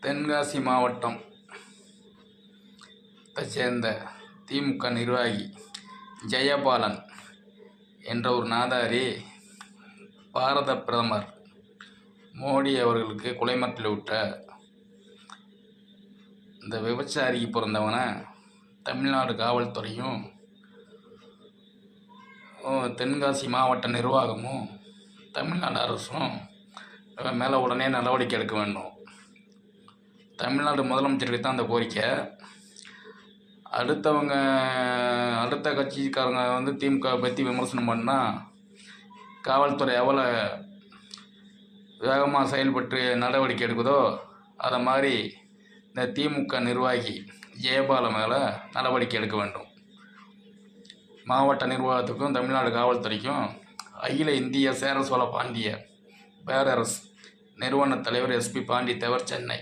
தென்காசி மாவட்டத்தை சேர்ந்த திமுக நிர்வாகி ஜெயபாலன் என்ற ஒரு நாதாரி பாரத பிரதமர் மோடி அவர்களுக்கு கொலைமரத்தில் விட்ட இந்த விபச்சாரிக்கு பிறந்தவனை தமிழ்நாடு காவல்துறையும் தென்காசி மாவட்ட நிர்வாகமும் தமிழ்நாடு அரசும் இவன் மேலே உடனே நடவடிக்கை எடுக்க வேண்டும். தமிழ்நாடு முதலமைச்சருக்கு தான் அந்த கோரிக்கை. அடுத்த கட்சிக்காரங்க திமுக பற்றி விமர்சனம் பண்ணால் காவல்துறை எவ்வளோ வேகமாக செயல்பட்டு நடவடிக்கை எடுக்குதோ அதை மாதிரி இந்த திமுக நிர்வாகி ஜெயபாலன் மேலே நடவடிக்கை எடுக்க வேண்டும். மாவட்ட நிர்வாகத்துக்கும் தமிழ்நாடு காவல்துறைக்கும் அகில இந்திய சேர சோழ பாண்டிய பேரரசு நிறுவன தலைவர் SP பாண்டித்தேவர், சென்னை.